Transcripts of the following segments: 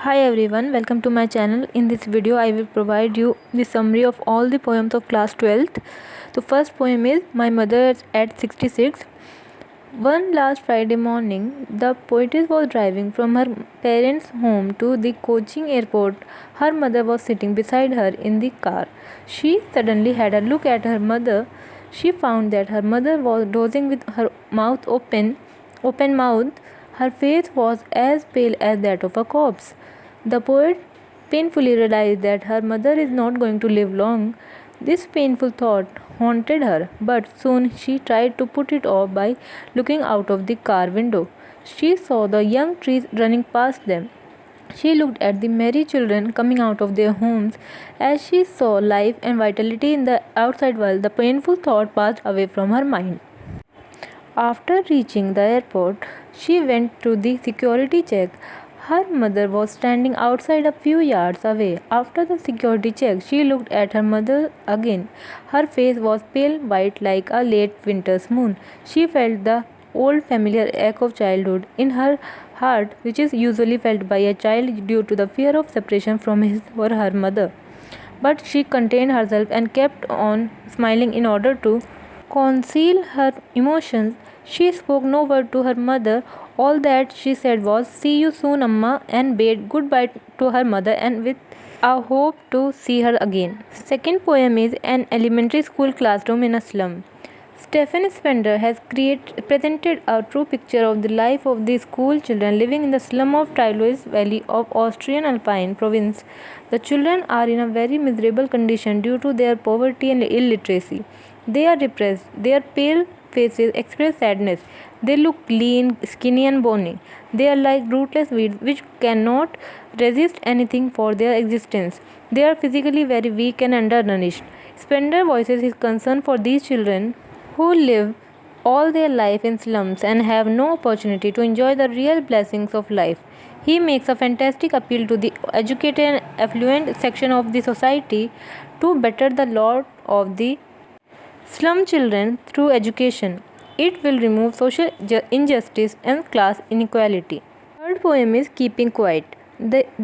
Hi everyone, welcome to my channel. In this video I will provide you the summary of all the poems of class 12th. The first poem is My Mother at 66. One last Friday morning, the poetess was driving from her parents' home to the coaching airport. Her mother was sitting beside her in the car. She suddenly had a look at her mother. She found that her mother was dozing with her mouth open mouth. Her face was as pale as that of a corpse. The poet painfully realized that her mother is not going to live long. This painful thought haunted her, but soon she tried to put it off by looking out of the car window. She saw the young trees running past them. She looked at the merry children coming out of their homes. As she saw life and vitality in the outside world, the painful thought passed away from her mind. After reaching the airport, she went to the security check. Her mother was standing outside a few yards away. After the security check, she looked at her mother again. Her face was pale white like a late winter's moon. She felt the old familiar ache of childhood in her heart, which is usually felt by a child due to the fear of separation from his or her mother. But she contained herself and kept on smiling in order to conceal her emotions. She spoke no word to her mother. All that she said was, "See you soon, Amma," and bade goodbye to her mother and with a hope to see her again. Second poem is An Elementary School Classroom in a Slum. Stephen Spender has presented a true picture of the life of the school children living in the slum of Tyrolese Valley of Austrian Alpine province. The children are in a very miserable condition due to their poverty and illiteracy. They are depressed. Their pale faces express sadness. They look lean, skinny, and bony. They are like rootless weeds which cannot resist anything for their existence. They are physically very weak and undernourished. Spender voices his concern for these children who live all their life in slums and have no opportunity to enjoy the real blessings of life. He makes a fantastic appeal to the educated and affluent section of the society to better the lot of the slum children through education. It will remove social injustice and class inequality. Third poem is Keeping Quiet.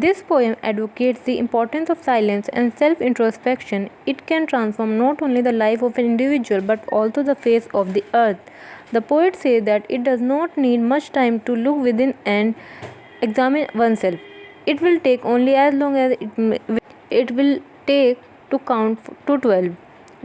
This poem advocates the importance of silence and self introspection. It can transform not only the life of an individual but also the face of the earth. The poet says that it does not need much time to look within and examine oneself. It will take only as long as it will take to count to 12.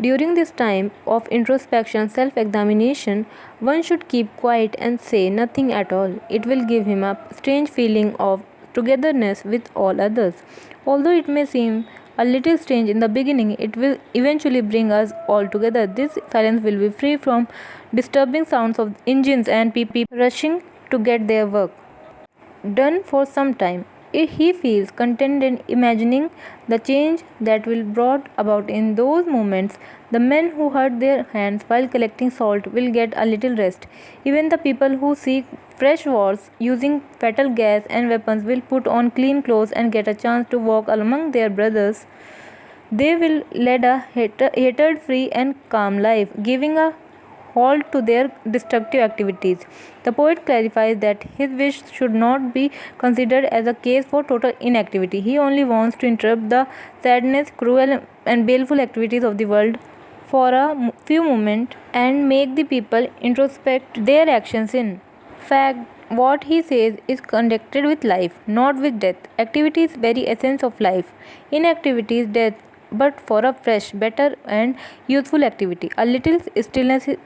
During this time of introspection, self examination, one should keep quiet and say nothing at all. It will give him a strange feeling of togetherness with all others. Although it may seem a little strange in the beginning, it will eventually bring us all together. This silence will be free from disturbing sounds of engines and people rushing to get their work done for some time. He feels contented imagining the change that will brought about in those moments. The men who hurt their hands while collecting salt will get a little rest. Even the people who seek fresh wars using fatal gas and weapons will put on clean clothes and get a chance to walk among their brothers. They will lead a hatred-free and calm life, giving a halt to their destructive activities. The poet clarifies that his wish should not be considered as a case for total inactivity. He only wants to interrupt the sadness, cruel, and baleful activities of the world for a few moments and make the people introspect their actions in fact. What he says is connected with life, not with death. Activity is very essence of life. Inactivity is death, but for a fresh, better, and useful activity. A little stillness is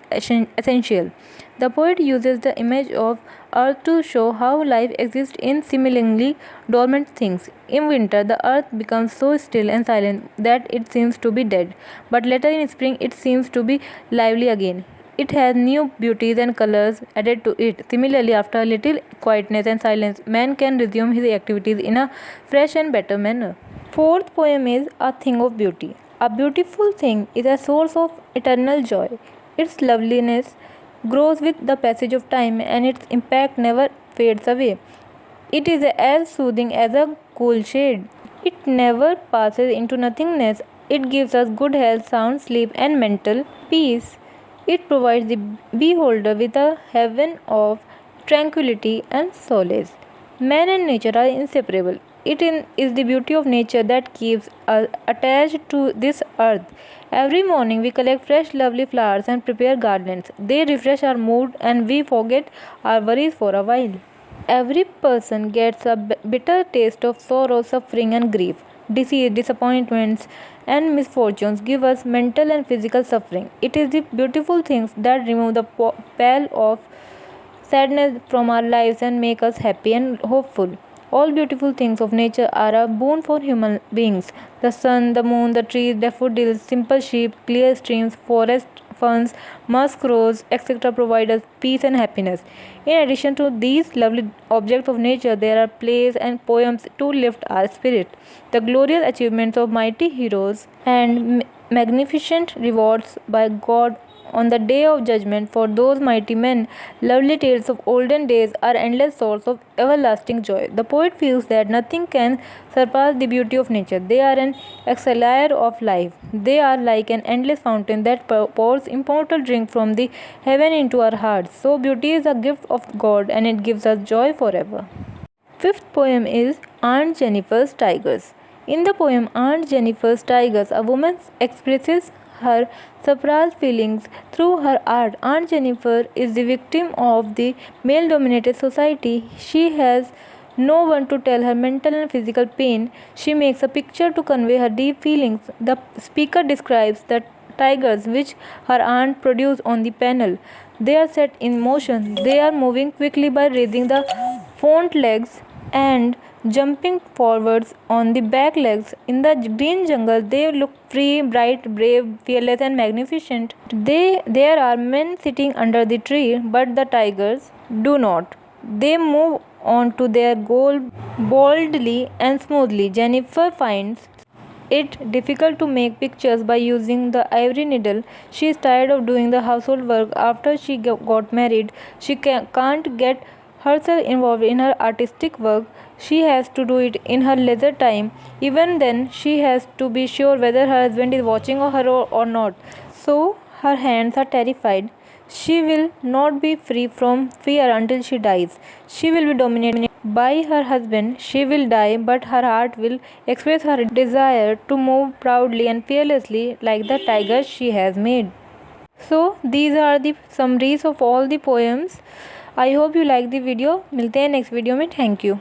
essential. The poet uses the image of earth to show how life exists in seemingly dormant things. In winter, the earth becomes so still and silent that it seems to be dead, but later in spring, it seems to be lively again. It has new beauties and colors added to it. Similarly, after a little quietness and silence, man can resume his activities in a fresh and better manner. Fourth poem is A Thing of Beauty. A beautiful thing is a source of eternal joy. Its loveliness grows with the passage of time and its impact never fades away. It is as soothing as a cool shade. It never passes into nothingness. It gives us good health, sound sleep, and mental peace. It provides the beholder with a heaven of tranquility and solace. Man and nature are inseparable. Is the beauty of nature that keeps us attached to this earth. Every morning we collect fresh, lovely flowers and prepare gardens. They refresh our mood and we forget our worries for a while. Every person gets a bitter taste of sorrow, suffering, and grief. Disease, disappointments, and misfortunes give us mental and physical suffering. It is the beautiful things that remove the pall of sadness from our lives and make us happy and hopeful. All beautiful things of nature are a boon for human beings. The sun, the moon, the trees, daffodils, simple sheep, clear streams, forest ferns, musk rose, etc. provide us peace and happiness. In addition to these lovely objects of nature, there are plays and poems to lift our spirit. The glorious achievements of mighty heroes and magnificent rewards by God on the day of judgment for those mighty men. Lovely tales of olden days are endless source of everlasting joy. The poet feels that nothing can surpass the beauty of nature. They are an exhalation of life. They are like an endless fountain that pours immortal drink from the heaven into our hearts. So beauty is a gift of God and it gives us joy forever. Fifth poem is Aunt Jennifer's Tigers. In the poem Aunt Jennifer's Tigers, a woman expresses her suppressed feelings through her art. Aunt Jennifer is the victim of the male dominated society. She has no one to tell her mental and physical pain. She makes a picture to convey her deep feelings. The speaker describes the tigers which her aunt produced on the panel. They are set in motion. They are moving quickly by raising the front legs and jumping forwards on the back legs. In the green jungle, they look free, bright, brave, fearless, and magnificent. There are men sitting under the tree, but the tigers do not. They move on to their goal boldly and smoothly. Jennifer finds it difficult to make pictures by using the ivory needle. She is tired of doing the household work after she got married. She can't get herself involved in her artistic work. She has to do it in her leisure time. Even then, she has to be sure whether her husband is watching her or not. So, her hands are terrified. She will not be free from fear until she dies. She will be dominated by her husband. She will die, but her heart will express her desire to move proudly and fearlessly like the tiger she has made. So, these are the summaries of all the poems. I hope you like the video. मिलते हैं next video में. Thank you.